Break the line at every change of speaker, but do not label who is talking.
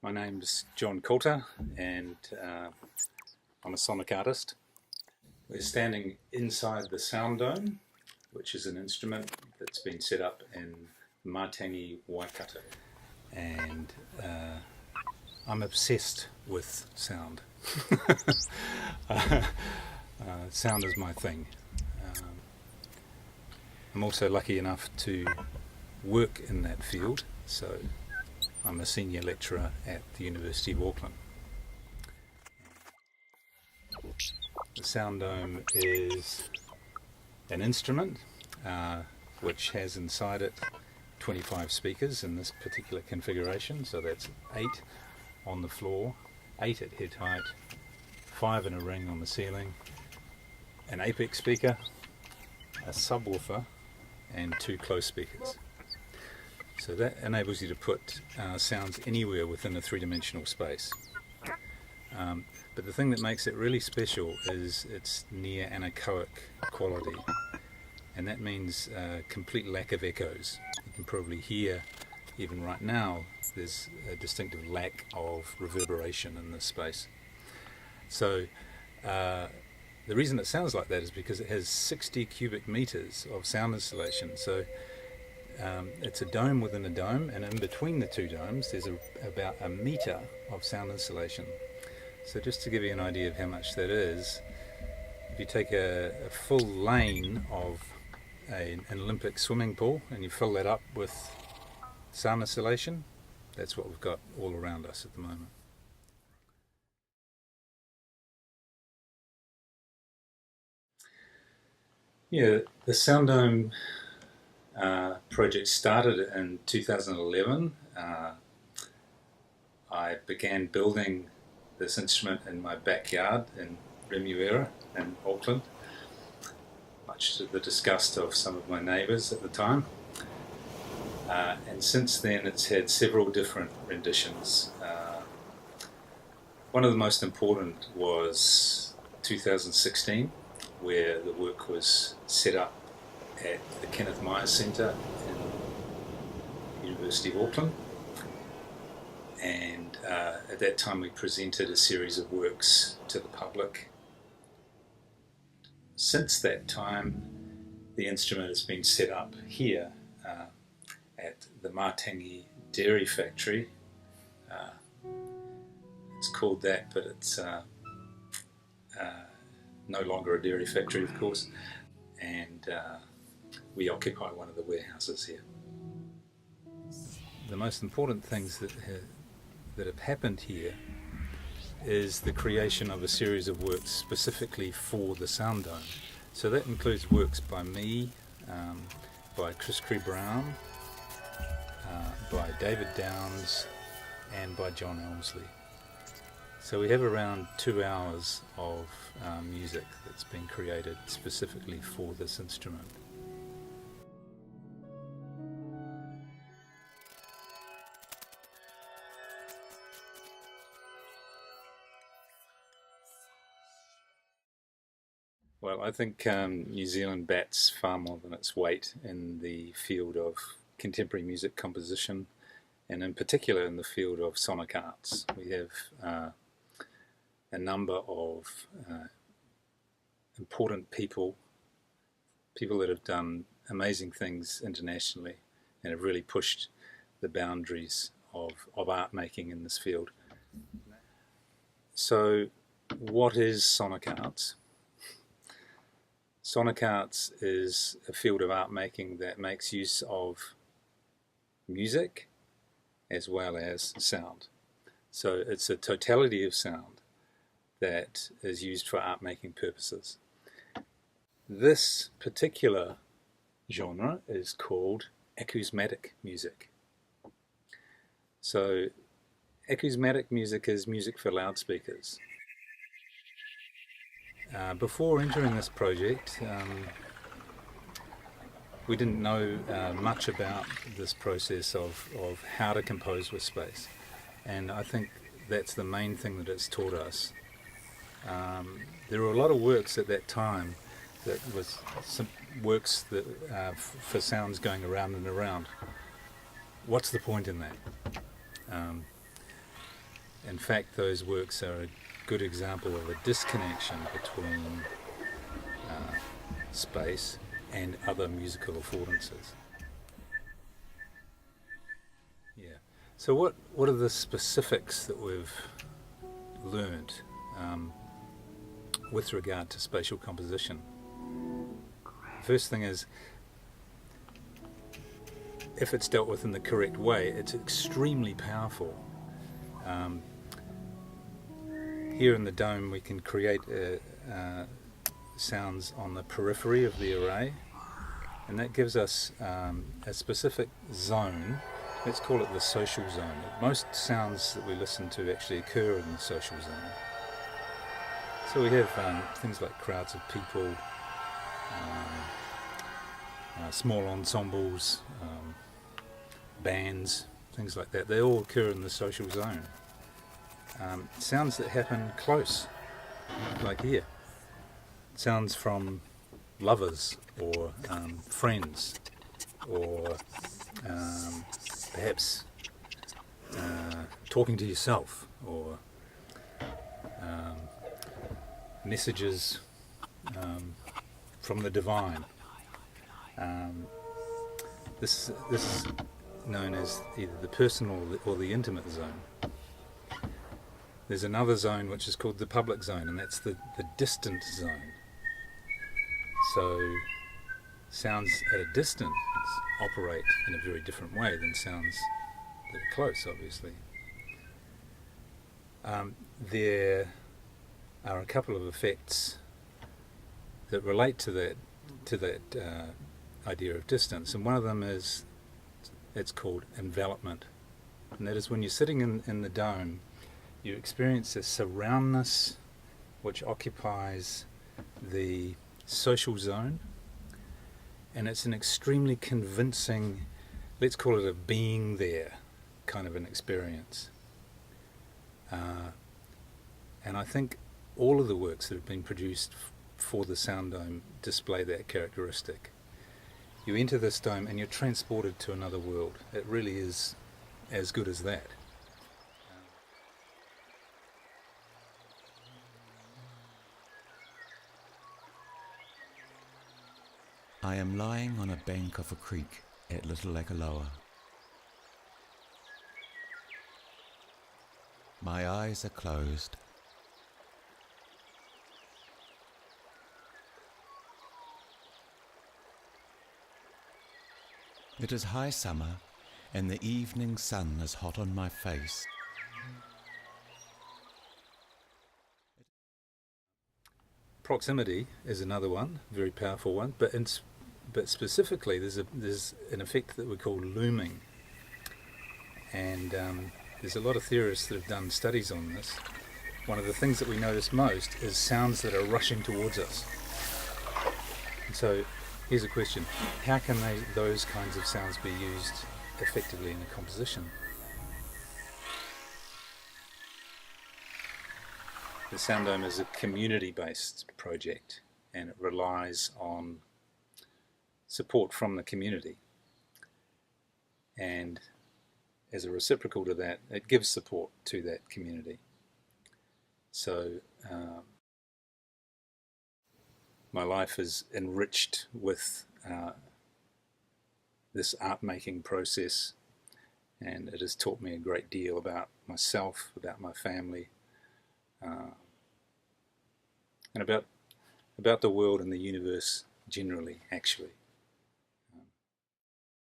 My name's John Coulter and I'm a sonic artist. We're standing inside the Sounddome, which is an instrument that's been set up in Matangi, Waikato. And I'm obsessed with sound. Sound is my thing. I'm also lucky enough to work in that field, so I'm a senior lecturer at the University of Auckland. The Sounddome is an instrument which has inside it 25 speakers in this particular configuration, so that's 8 on the floor, 8 at head height, 5 in a ring on the ceiling, an apex speaker, a subwoofer and 2 close speakers. So that enables you to put sounds anywhere within a three-dimensional space. But the thing that makes it really special is its near anechoic quality, and that means complete lack of echoes. You can probably hear, even right now, there's a distinctive lack of reverberation in this space. So the reason it sounds like that is because it has 60 cubic meters of sound insulation. So it's a dome within a dome, and in between the two domes there's about a meter of sound insulation. So just to give you an idea of how much that is, if you take a full lane of an Olympic swimming pool and you fill that up with sound insulation, that's what we've got all around us at the moment. Yeah, the Sounddome project started in 2011. I began building this instrument in my backyard in Remuera in Auckland, much to the disgust of some of my neighbours at the time. And since then it's had several different renditions. One of the most important was 2016, where the work was set up at the Kenneth Myers Centre in the University of Auckland. And at that time we presented a series of works to the public. Since that time the instrument has been set up here at the Matangi Dairy Factory. It's called that, but it's no longer a dairy factory, of course, and we occupy one of the warehouses here. The most important things that have happened here is the creation of a series of works specifically for the Sounddome. So that includes works by me, by Chris Cree Brown, by David Downs and by John Elmsley. So we have around 2 hours of music that's been created specifically for this instrument. Well, I think New Zealand bats far more than its weight in the field of contemporary music composition, and in particular in the field of sonic arts. We have a number of important people that have done amazing things internationally and have really pushed the boundaries of art making in this field. So what is sonic arts? Sonic arts is a field of art making that makes use of music as well as sound. So it's a totality of sound that is used for art making purposes. This particular genre is called acousmatic music. So acousmatic music is music for loudspeakers. Before entering this project, we didn't know much about this process of how to compose with space, and I think that's the main thing that it's taught us. There were a lot of works at that time that was some works that for sounds going around and around. What's the point in that? in fact, those works are a good example of a disconnection between space and other musical affordances. Yeah. So what are the specifics that we've learnt with regard to spatial composition? First thing is, if it's dealt with in the correct way, it's extremely powerful. Here in the dome we can create sounds on the periphery of the array, and that gives us a specific zone. Let's call it the social zone. Most sounds that we listen to actually occur in the social zone. So we have things like crowds of people, small ensembles, bands, things like that. They all occur in the social zone. Sounds that happen close, like here. Sounds from lovers or friends, or perhaps talking to yourself, or messages from the divine. This is known as either the personal or the intimate zone. There's another zone which is called the public zone, and that's the distant zone. So sounds at a distance operate in a very different way than sounds that are close, obviously. There are a couple of effects that relate to that idea of distance, and one of them is, it's called envelopment, and that is when you're sitting in the dome, you experience a surroundness which occupies the social zone, and it's an extremely convincing, let's call it a being there kind of an experience. And I think all of the works that have been produced for the Sounddome display that characteristic. You enter this dome and you're transported to another world. It really is as good as that.
I am lying on a bank of a creek at Little Lakaloa. My eyes are closed. It is high summer and the evening sun is hot on my face.
Proximity is another one, very powerful one, but specifically there's an effect that we call looming, and there's a lot of theorists that have done studies on this. One of the things that we notice most is sounds that are rushing towards us. And so here's a question: how can those kinds of sounds be used effectively in a composition? The Sounddome is a community-based project, and it relies on support from the community, and as a reciprocal to that, it gives support to that community. So my life is enriched with this art-making process, and it has taught me a great deal about myself, about my family, and about the world and the universe generally, actually.